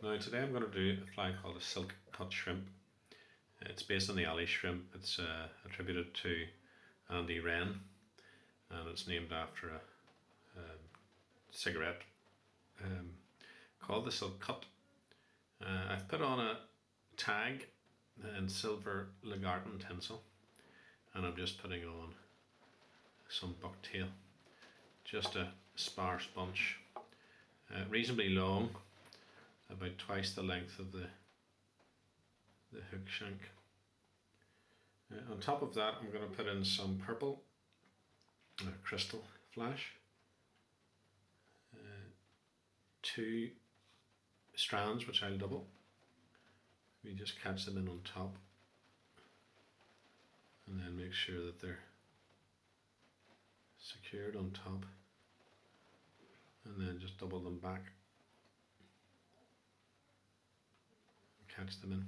Now today I'm going to do a fly called a silk cut shrimp. It's based on the alley shrimp. It's attributed to Andy Wren, and it's named after a cigarette called the silk cut. I've put on a tag in silver Legarten tinsel, and I'm just putting on some bucktail, just a sparse bunch, reasonably long, about twice the length of the hook shank. On top of that, I'm going to put in some purple crystal flash, 2 strands which I'll double. We just catch them in on top and then make sure that they're secured on top, and then just double them back, catch them in.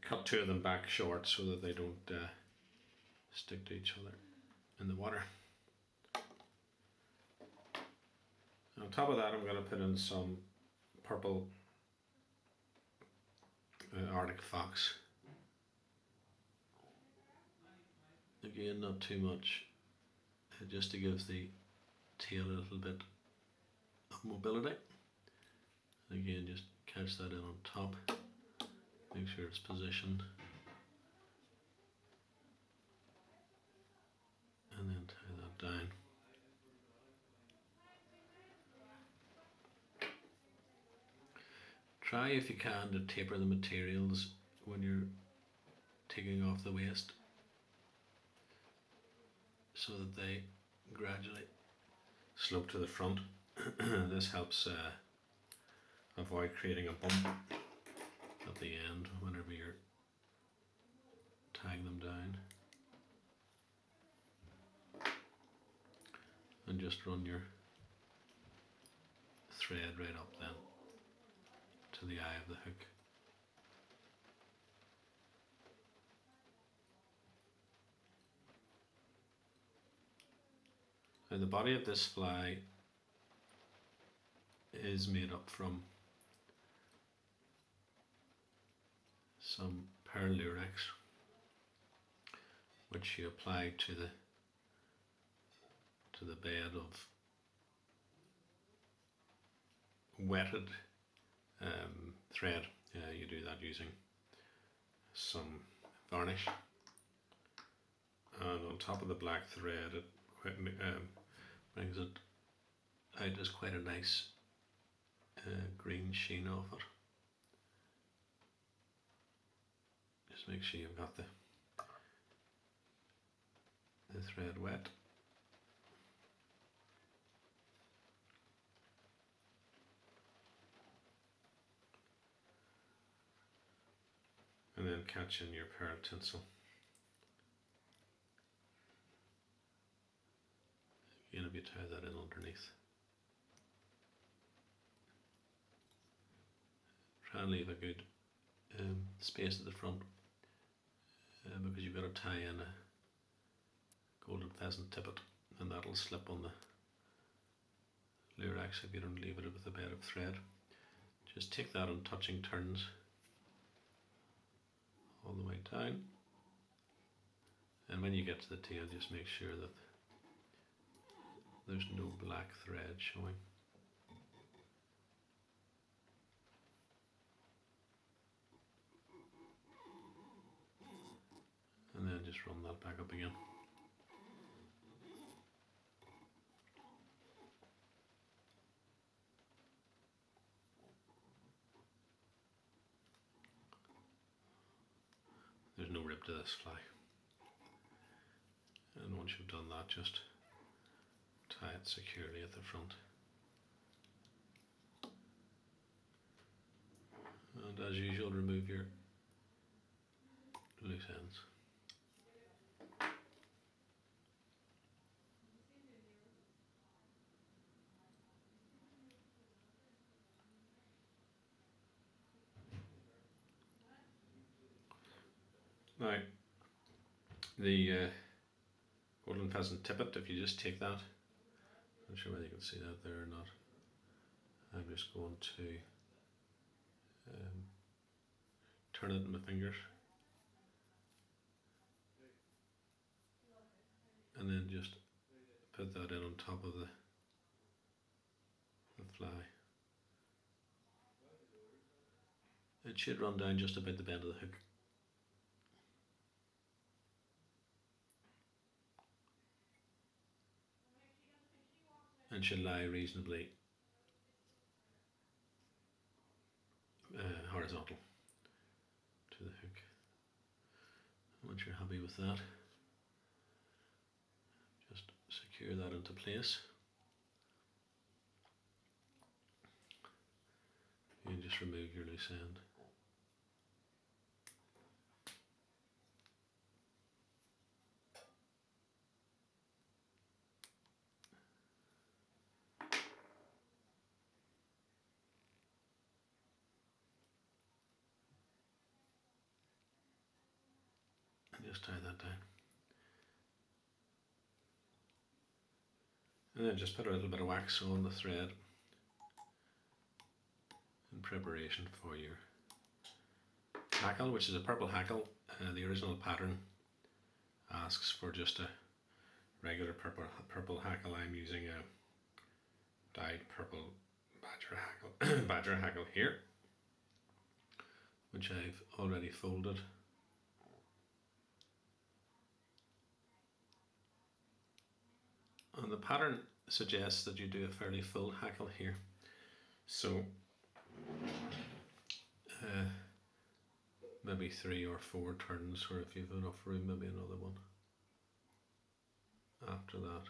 Cut 2 of them back short so that they don't stick to each other in the water. On top of that, I'm going to put in some purple Arctic fox. Again, not too much, just to give the tail a little bit of mobility. Again, just catch that in on top, make sure it's positioned, and then tie that down. Try if you can to taper the materials when you're taking off the waste, so that they gradually slope to the front. This helps avoid creating a bump at the end whenever you're tying them down. And just run your thread right up then to the eye of the hook. Now the body of this fly is made up from some pearl lurex, which you apply to the bed of wetted thread. You do that using some varnish, and on top of the black thread it brings it out as quite a nice green sheen off it. Just make sure you've got the thread wet. And then catch in your pearl tinsel. Again, if you tie that in underneath. Try and leave a good space at the front, because you've got to tie in a golden pheasant tippet, and that'll slip on the lurex if you don't leave it with a bed of thread. Just take that on touching turns all the way down, and when you get to the tail, just make sure that there's no black thread showing. And then just run that back up again. There's no rib to this fly. And once you've done that, just tie it securely at the front. And as usual, remove your loose ends. Now, the golden pheasant tippet, if you just take that, I'm not sure whether you can see that there or not, I'm just going to turn it in my fingers and then just put that in on top of the fly. It should run down just about the bend of the hook. And should lie reasonably horizontal to the hook. Once you're happy with that, just secure that into place. You just remove your loose end. And just tie that down. And then just put a little bit of wax on the thread in preparation for your hackle, which is a purple hackle. The original pattern asks for just a regular purple hackle. I'm using a dyed purple badger hackle here, which I've already folded. And the pattern suggests that you do a fairly full hackle here. So maybe 3 or 4 turns, or if you've enough room, maybe another one after that.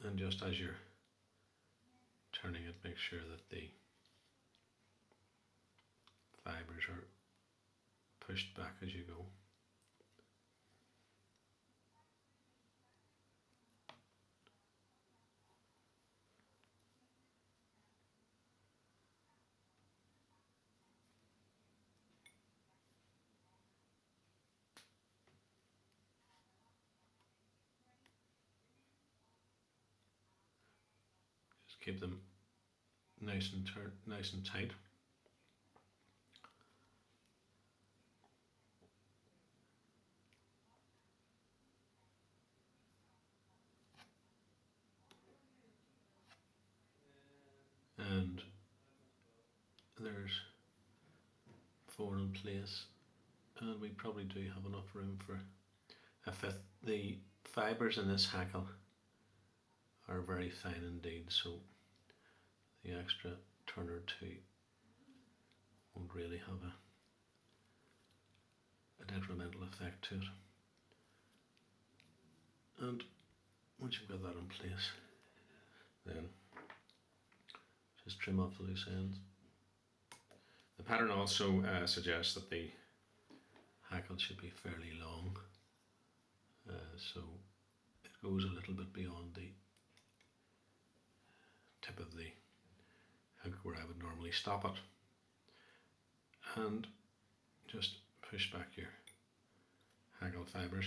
And just as you're turning it, make sure that the fibres are pushed back as you go. Just keep them nice and tight. And there's 4 in place, and we probably do have enough room for a 5th. The fibres in this hackle are very fine indeed, so the extra turn or 2 won't really have a detrimental effect to it. And once you've got that in place, then just trim off the loose ends. The pattern also suggests that the hackle should be fairly long, so it goes a little bit beyond the tip of the hook where I would normally stop it. And just push back your hackle fibres.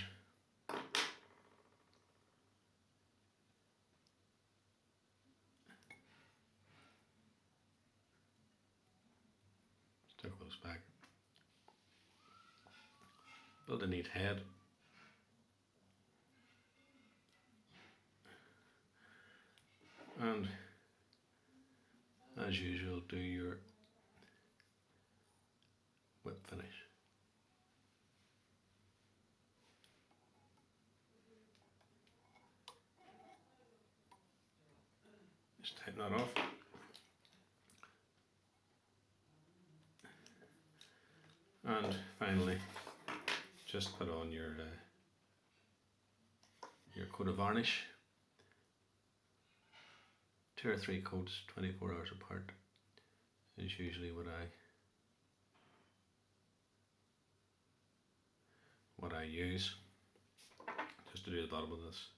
Tuck those back. Build a neat head. And as usual, do your whip finish. Just tighten that off. And finally, just put on your coat of varnish. 2 or 3 coats, 24 hours apart, is usually what I use, just to do the bottom of this.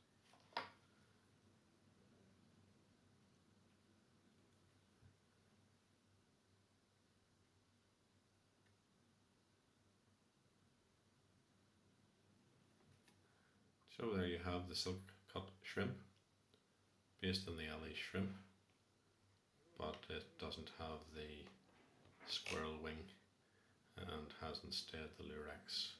So there you have the silk cut shrimp, based on the alley shrimp, but it doesn't have the squirrel wing and has instead the lurex